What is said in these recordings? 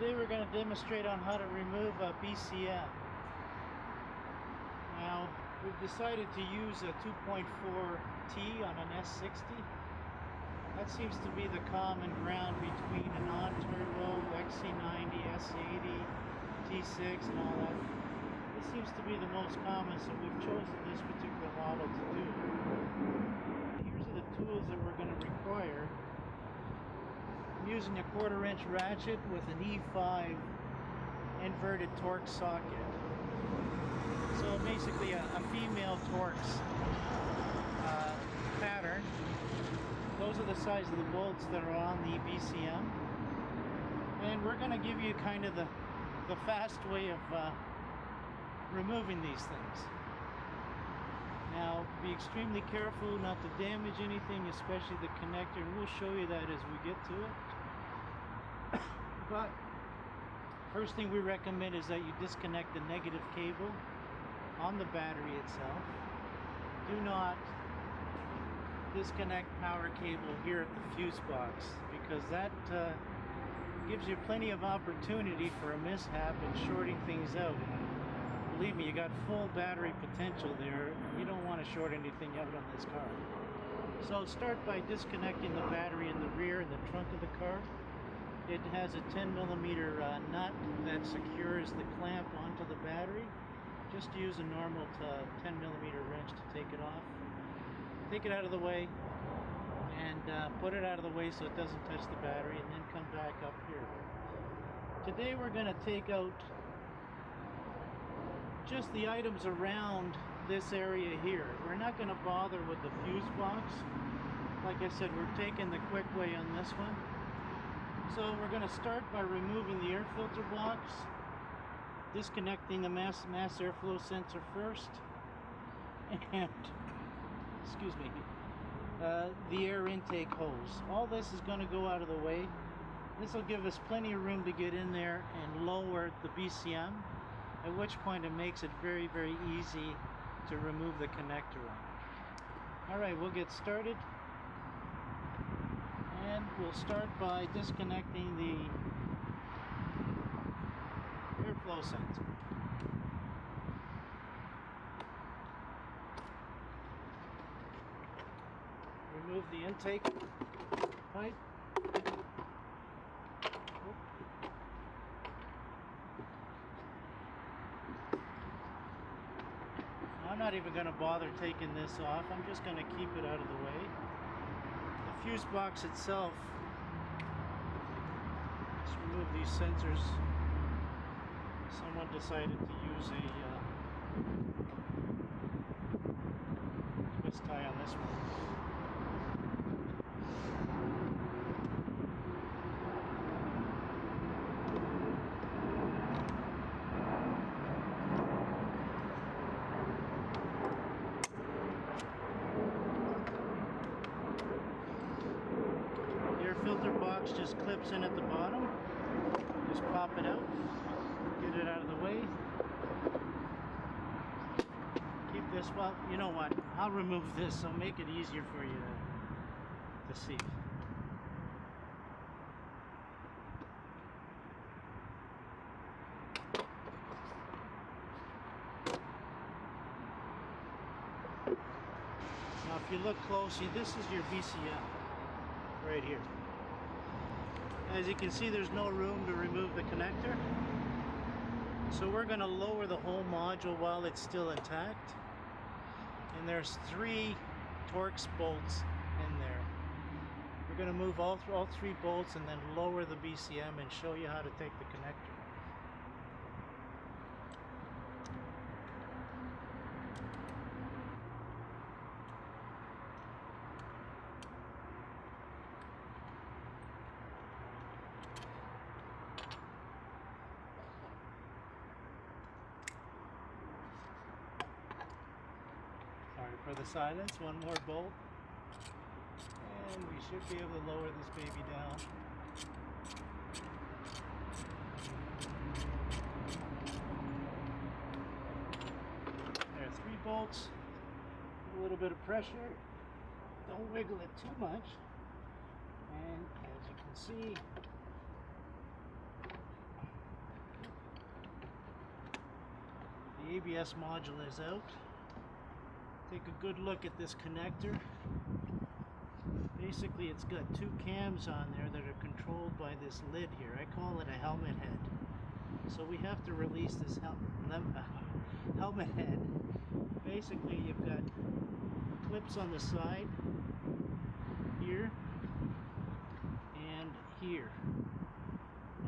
Today we're going to demonstrate on how to remove a BCM. Now, we've decided to use a 2.4T on an S60. That seems to be the common ground between a non-turbo, XC90, S80, T6 and all that. This seems to be the most common, so we've chosen this particular model to do. Here's the tools that we're going to require. I'm using a 1/4 inch ratchet with an E5 inverted Torx socket. So basically a female Torx pattern. Those are the size of the bolts that are on the BCM. And we're going to give you kind of the fast way of removing these things. Now, be extremely careful not to damage anything, especially the connector, and we'll show you that as we get to it. But first thing we recommend is that you disconnect the negative cable on the battery itself. Do not disconnect power cable here at the fuse box, because that gives you plenty of opportunity for a mishap and shorting things out. Believe me, you got full battery potential there. You don't want to short anything out on this car. So start by disconnecting the battery in the rear and the trunk of the car. It has a 10mm nut that secures the clamp onto the battery. Just use a normal 10mm wrench to take it off. Take it out of the way and put it out of the way so it doesn't touch the battery, and then come back up here. Today we're going to take out just the items around this area here. We're not going to bother with the fuse box. Like I said, we're taking the quick way on this one. So we're going to start by removing the air filter box, disconnecting the mass airflow sensor first, and excuse me, the air intake hose. All this is going to go out of the way. This will give us plenty of room to get in there and lower the BCM, at which point it makes it very, very easy to remove the connector on. Alright, we'll get started. And we'll start by disconnecting the airflow sensor. Remove the intake pipe. I'm not even going to bother taking this off. I'm just going to keep it out of the way. The fuse box itself, let's remove these sensors. Someone decided to use a twist tie on this one. Filter box just clips in at the bottom. Just pop it out, get it out of the way. Keep this, well, you know what, I'll remove this, so make it easier for you to see. Now if you look closely, this is your BCM right here. As you can see, there's no room to remove the connector, so we're going to lower the whole module while it's still intact. And there's 3 Torx bolts in there. We're going to move all 3 bolts and then lower the BCM and show you how to take the connector off. Sorry for the silence. One more bolt, and we should be able to lower this baby down. There are 3 bolts, a little bit of pressure, don't wiggle it too much, and as you can see, ABS module is out. Take a good look at this connector. Basically, it's got two cams on there that are controlled by this lid here. I call it a helmet head. So we have to release this helmet head. Basically, you've got clips on the side here and here.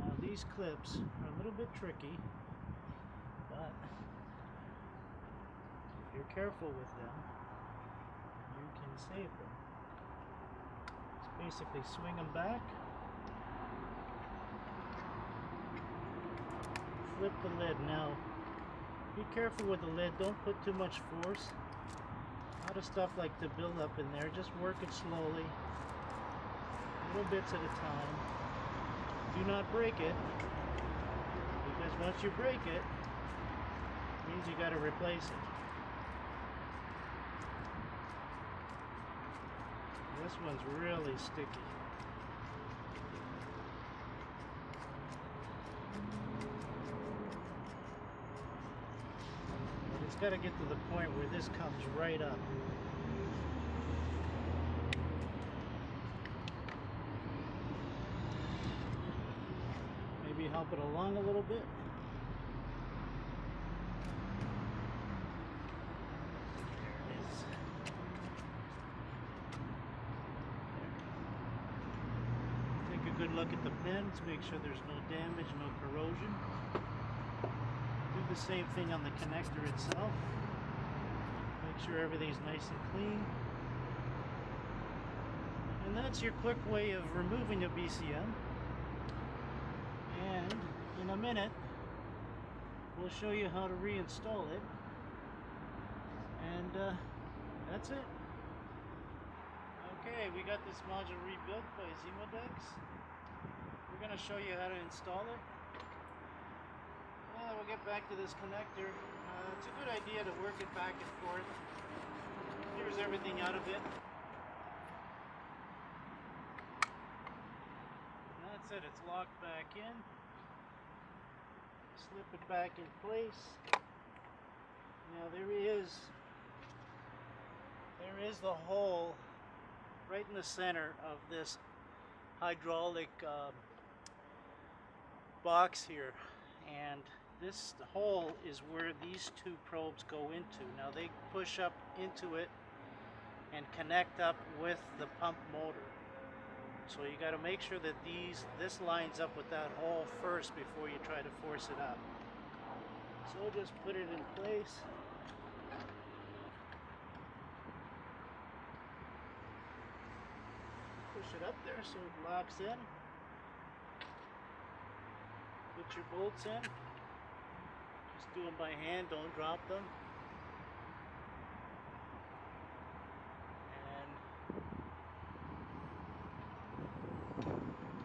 Now these clips are a little bit tricky, but if you're careful with them, you can save them. Just basically swing them back, flip the lid. Now be careful with the lid, don't put too much force. A lot of stuff like to build up in there. Just work it slowly, little bits at a time. Do not break it, because once you break it, it means you got to replace it. This one's really sticky. But it's got to get to the point where this comes right up. Maybe help it along a little bit. There it is. There. Take a good look at the pins, make sure there's no damage, no corrosion. Do the same thing on the connector itself. Make sure everything's nice and clean. And that's your quick way of removing a BCM. And in a minute, we'll show you how to reinstall it. And that's it. Okay, we got this module rebuilt by XeMODeX. We're going to show you how to install it. We'll get back to this connector. It's a good idea to work it back and forth. Here's everything out of it. That's it, it's locked back in. Slip it back in place. Now there is the hole right in the center of this hydraulic box here, and this hole is where these two probes go into. Now they push up into it and connect up with the pump motor. So you got to make sure that this lines up with that hole first before you try to force it up. So just put it in place. Push it up there so it locks in. Put your bolts in. Just do them by hand, don't drop them.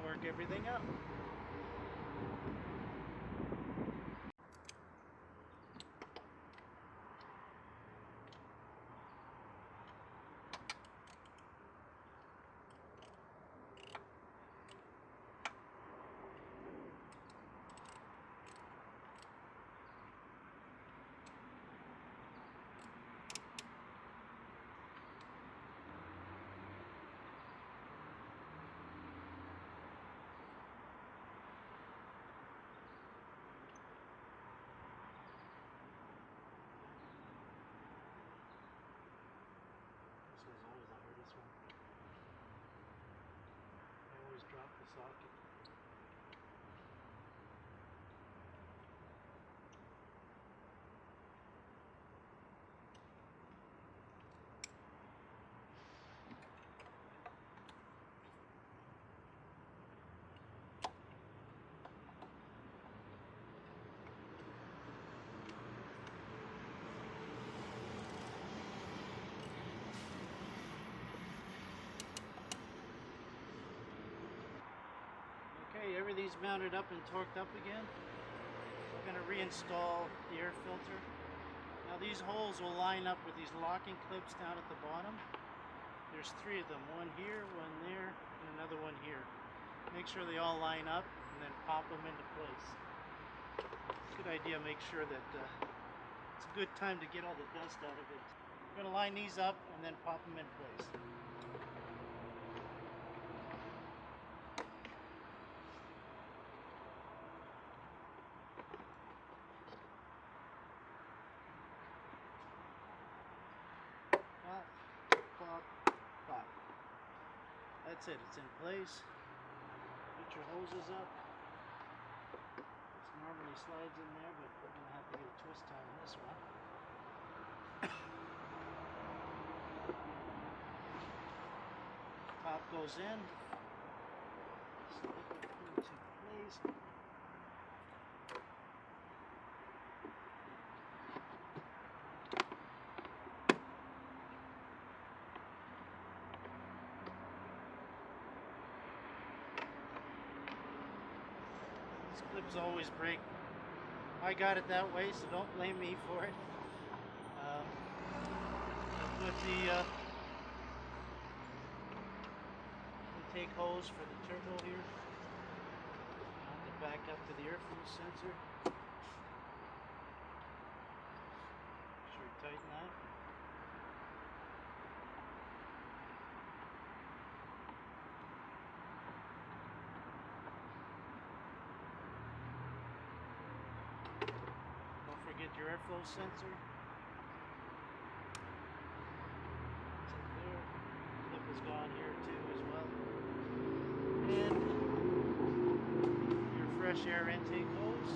Torque everything up. Drop the socket. Okay, everything's mounted up and torqued up again. We're going to reinstall the air filter. Now these holes will line up with these locking clips down at the bottom. There's three of them, one here, one there, and another one here. Make sure they all line up and then pop them into place. Good idea, make sure that It's a good time to get all the dust out of it. I'm going to line these up and then pop them in place. Pop, pop, pop. That's it, it's in place. Get your hoses up. This normally slides in there, but we're going to have to get a twist tie on this one. Top goes in. Slip it into place. These clips always break. I got it that way, so don't blame me for it. Put the intake hose for the turbo here. Mount it back up to the airflow sensor. Make sure you tighten that. Don't forget your airflow sensor. Is gone here too as well, and your fresh air intake hose.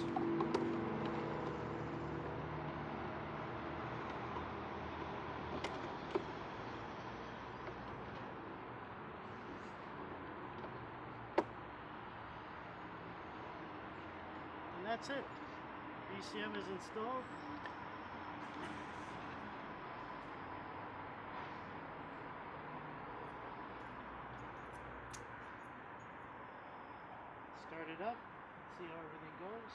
And that's it. BCM is installed. Start it up, see how everything goes.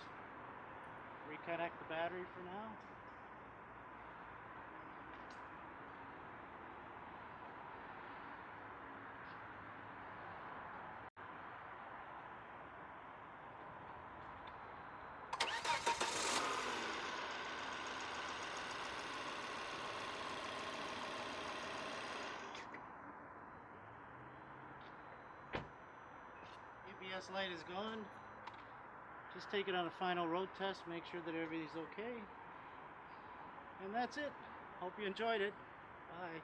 Reconnect the battery for now. ABS light is gone. Just take it on a final road test, make sure that everything's okay. And that's it. Hope you enjoyed it. Bye.